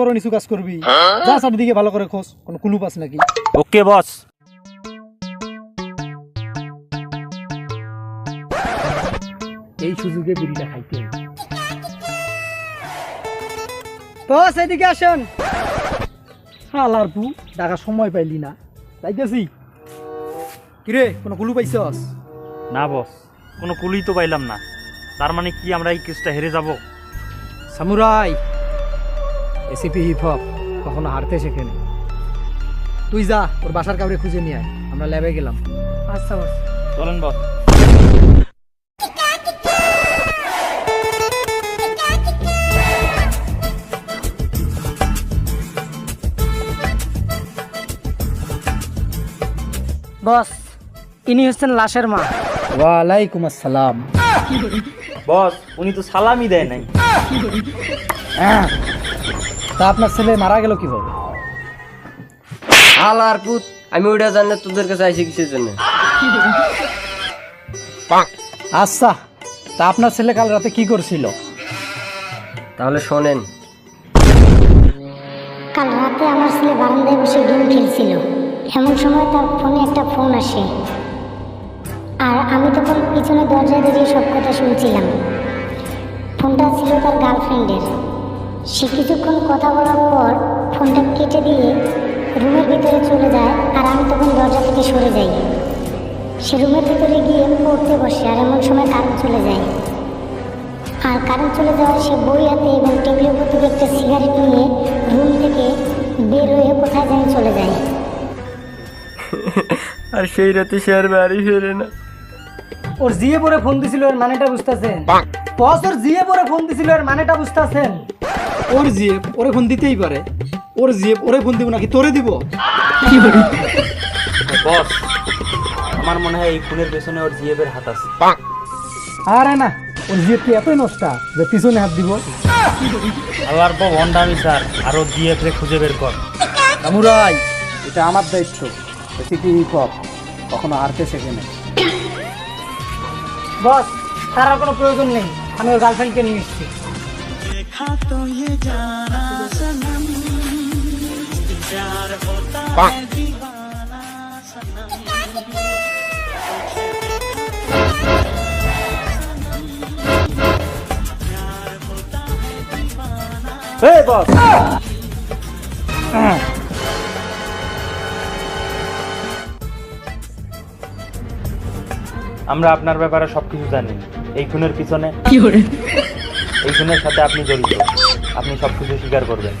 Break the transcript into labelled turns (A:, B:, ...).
A: বড় নিচু কাজ করবি, যা চারদিকে ভালো করে খোঁজ, কোনো কুলু পাস নাকি।
B: ওকে বস।
A: এই সুযোগে বিড়িটা খাইতে হবে। বস এদিকে আসেন। হালার পু ডাকা সময় পাইলি না, যাইতেছি। কিরে কোনো কুলু পাইছস?
B: না বস, কোনো কুলই তো পাইলাম না। তার মানে কি আমরা এই কেসটা হেরে যাব?
A: সামুরাই এসিপি হিপ হপ কখনো হারতে শেখে না। তুই যা ওর বাসার কাউরে খুঁজে নিয়ে আয়, আমরা ল্যাবে গেলাম। আচ্ছা বস।
B: চলেন বস।
C: বস, ইনি হচ্ছেন লাশের মা।
A: ওয়ালাইকুম আসসালাম।
B: বস, উনি তো সালামই দেয় নাই।
A: তা আপনার ছেলে মারা গেল কিভাবে?
D: আর পুত, আমি ওইটা জানলে তোদের কাছে আইসি কিসের জন্য?
A: আচ্ছা, তা আপনার ছেলে কাল রাতে কি করছিল?
D: তাহলে শোনেন।
E: কাল রাতে আমার ছেলে বারান্দায় বসে গেম খেলছিল। এমন সময় তার ফোনে একটা ফোন আসে, আর আমি তখন পিছনে দরজায় দাঁড়িয়ে সব কথা শুনছিলাম। ফোনটা ছিল তার গার্লফ্রেন্ডের। সে কিছুক্ষণ কথা বলার পর ফোনটা কেটে দিয়ে রুমের ভিতরে চলে যায়, আর আমি তখন দরজা থেকে সরে যাই। সে রুমের ভিতরে গিয়ে পড়তে বসে, আর এমন সময় কারেন্ট চলে যায়। আর কারেন্ট চলে যাওয়ায় সে বই হাতে এবং টেবিলের উপর থেকে একটা সিগারেট নিয়ে রুম থেকে বের হয়ে কোথায় যেন চলে যায়।
D: আর সেই রাতে সে আর বাড়ি ফেরে না।
A: ওর জিয়ে পরে ফোন দিছিল, এর মানেটা বুঝতেছেন? বস, ওর জিয়ে পরে ফোন দিছিল, এর মানেটা বুঝতেছেন? ওর জিয়ে ওরে ফোন দিতেই পারে। ওর জিয়ে ওরে ফোন দিব নাকি তোরে দিব?
B: বস, আমার মনে হয় এই খুনের পেছনে ওর জিএবের হাত আছে।
A: আরে না, ওর জিয়ে কি এতই নষ্টা যে পিছনে হাত দিব?
B: আল্লাহর পর ভন্ডামি স্যার, আর ওর জিএফ রে খুঁজে বের কর।
A: সামুরাই, এটা আমার দায়িত্ব। এসিপি হিপ হপ কখনো হারতে শেখে না। বস, তার আর কোনো প্রয়োজন নেই, আমি ওর গার্লফ্রেন্ডকে নিয়ে এসেছি।
B: এই বস, আমরা আপনার ব্যাপারে সবকিছু জানি। এই খুনের পিছনে, এই খুনের সাথে আপনি জড়িত। আপনি সবকিছু স্বীকার করবেন।